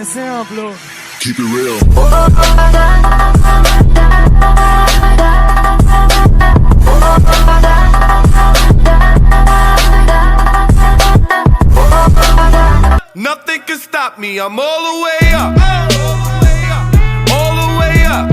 ese upload. Keep it real. Nothing can stop me, I'm all the way up. All the way up.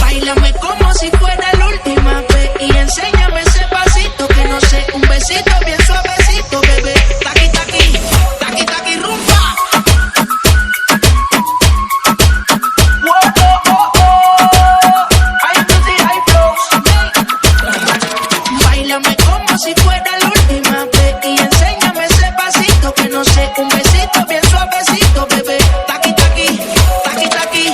Báilame como si fuera la última vez y enséñame ese pasito que no sé, un besito bien suavecito, bebé. Taqui, taqui, taqui, taqui, rumba. Báilame como si fuera la última vez y enséñame ese pasito que no sé, un besito bien suavecito, bebé. Taqui, taqui, taqui, taqui,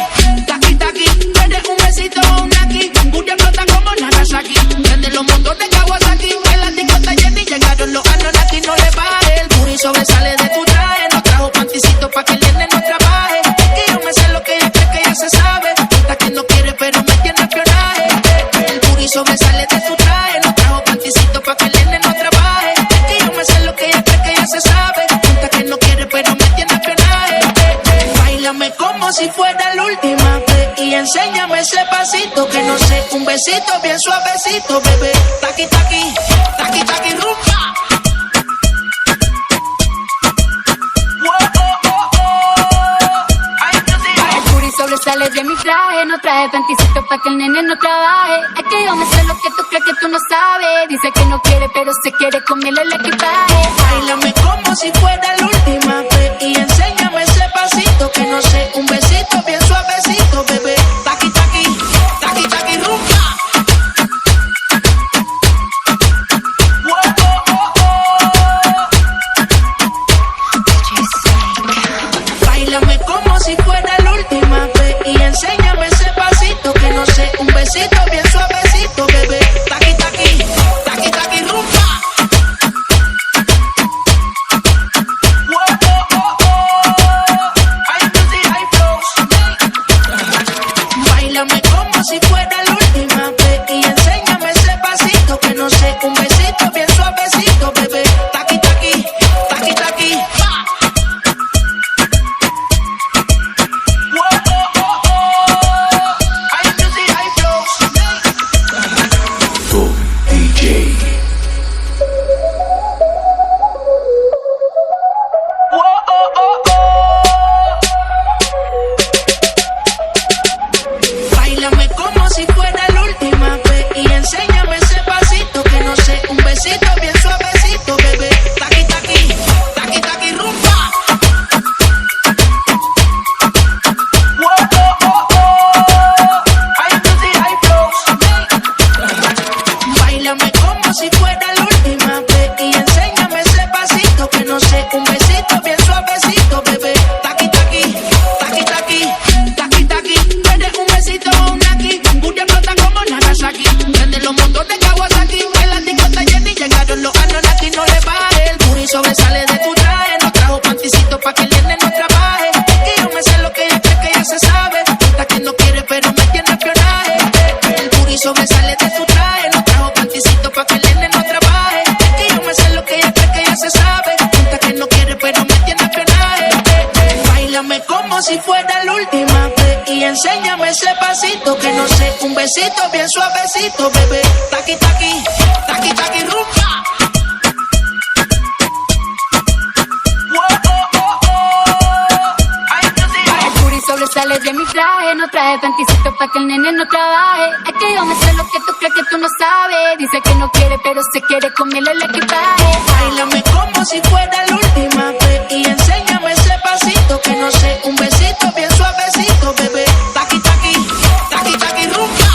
taqui, taqui. Eres un besito o un aquí, Buria flota como Nagasaki. Prende los mundos de Kawasaki, en la discota llena y llegaron los Anunnaki. No le baje, el booty sobresale de tu traje. No trajo panticito pa' que el nene no trabaje. Y yo me sé lo que ella cree que ella se sabe. Está que no quiere pero me tiene espionaje. El booty sobresale de tu traje. No trajo panticito pa' que el nene no trabaje. Y yo me sé lo que ella cree que ella se sabe. Está que no quiere pero me tiene espionaje. Báilame como si fuera la última vez y enséñame ese pasito que no sé, un besito bien suavecito, bebé. Taqui, taqui, taqui, taqui, rumba. El booty sobresale de mi traje. No traje panticito pa' que el nene no trabaje. Es que yo me sé lo que tú crees que tú no sabes. Dice que no quiere pero se quiere comerle el equipaje. Báilame como si fuera la última vez y enséñame ese pasito que no sé, un besito bien suavecito, bebé. Taqui, taqui, taqui, taqui, rumba. Báilame como si fuera la última vez y enséñame ese pasito que no sé, un besito bien suavecito, bebé. Taqui, taqui, taqui, taqui, rumba. Báilame como si fuera la última vez y enséñame ese pasito que no sé, un besito bien suavecito, bebé. Taqui, taqui, taqui, taqui. DJ. Báilame como si fuera la última vez y enséñame ese pasito que no sé, un besito bien suavecito, bebé. Taqui, taqui, taqui, taqui, rumba. Báilame como si fuera la última vez y enséñame ese pasito que no sé, un besito bien suavecito, bebé. Taqui, taqui, taqui, taqui, taqui, taqui. Eres un besito o un aquí, Buria flota como Nagasaki. Prende los mundos de Kawasaki, en la discota llena y llegaron los Anunnaki. No le baje, el booty sobresale de tu traje. No trajo panticito pa' que el nene no trabaje. Y yo me sé lo que ella cree que ella se sabe. Está que no quiere pero me tiene espionaje. El booty sobresale de tu traje. No trajo panticito pa' que el nene no trabaje. Y yo me sé lo que ella cree que ella se sabe. Está que no quiere pero me tiene espionaje. Báilame como si fuera la última vez y enséñame ese pasito que no sé, un besito bien suavecito, bebé. Taqui, taqui, taqui, taqui, rumba. El booty sobresale de mi traje. No traje panticito pa' que el nene no trabaje. Es que yo me sé lo que tú crees que tú no sabes. Dice que no quiere pero se quiere comerle el equipaje. Báilame como si fuera la última vez y enséñame ese pasito que no sé, un besito bien suavecito, bebé. Taqui, taqui, taqui, taqui, rumba.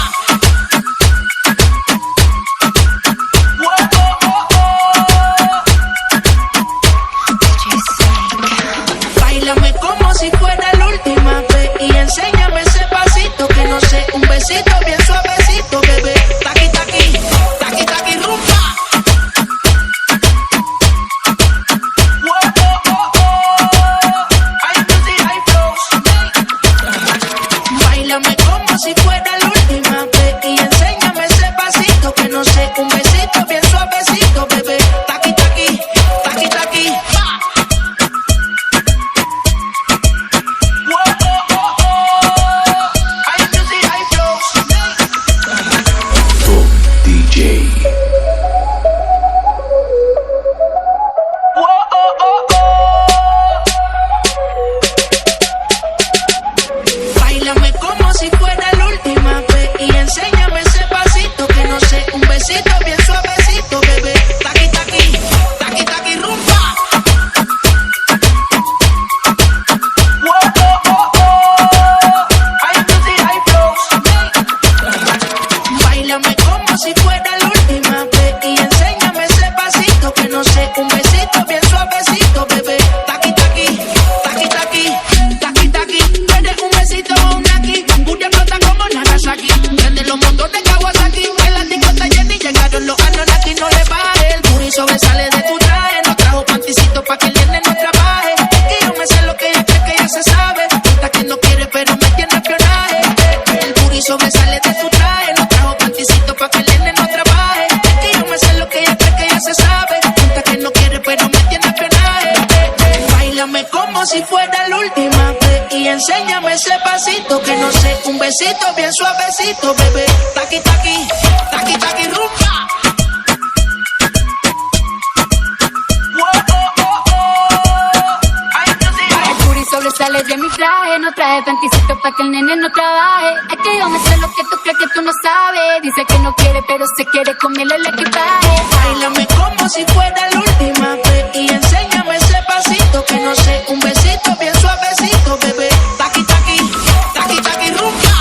Báilame como si fuera la última vez y enséñame ese pasito que no sé, un besito bien suavecito, bebé. Taqui, taqui, taqui, taqui, rumba. Báilame como si fuera la última vez y enséñame ese pasito que no sé, un besito bien suavecito, bebé. Taqui, taqui, taqui, taqui, rumba. Sobresale de mi traje, no traje panticito pa' que el nene no trabaje. Es que yo me sé lo que tú crees que tú no sabes. Dice que no quiere, pero se quiere comerle el equipaje. Báilame como si fuera la última vez y enséñame ese pasito que no sé, un besito bien suavecito, bebé. Taqui, taqui, taqui, taqui, rumba.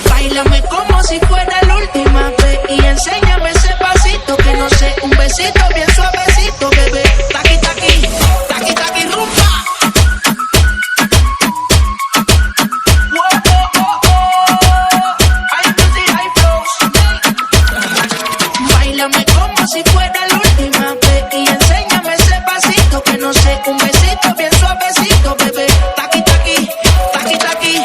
Báilame como si fuera la última vez y enséñame ese pasito que no sé, un besito bien suavecito, bebé. Taqui, taqui, taqui, taqui, rumba. Báilame como si fuera la última vez y enséñame ese pasito que no sé, un besito bien suavecito, bebé. Taqui, taqui, taqui, taqui.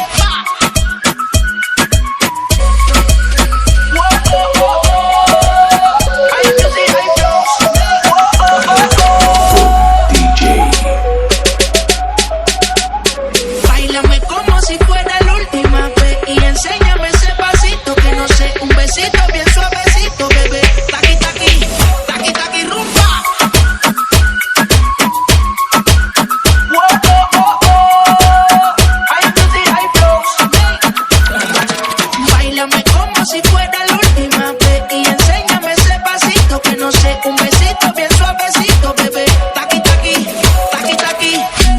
Báilame como si fuera la última vez y enséñame ese pasito que no sé, un besito bien suavecito, bebé. Taqui, taqui, taqui, taqui, rumba. Báilame como si fuera la última vez y enséñame ese pasito que no sé, un besito bien suavecito, bebé. Taqui, taqui, taqui, taqui,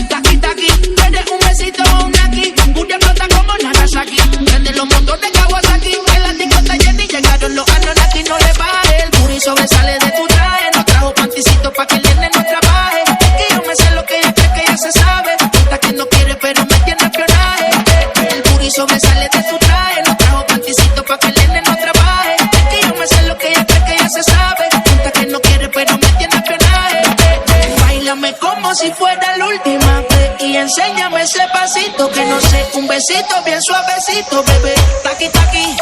taqui, taqui. Eres un besito o un aquí, una explota como Nagasaki. Prende los motores de Kawasaki, en la discota llena y llegaron los Anunnaki. No le baje, el booty sobresale de tu traje. No trajo panticito pa' que el nene no trabaje. Es que yo me sé lo que ella cree que ella se sabe. Está que no quiere pero me tiene espionaje. El booty sobresale de tu traje. No trajo panticito pa' que el nene no trabaje. Es que yo me sé lo que ella cree que ella se sabe. Está que no quiere pero me tiene espionaje. Báilame como si fuera la última vez y enséñame ese pasito que no sé, un besito bien suavecito, bebé. Taqui, taqui.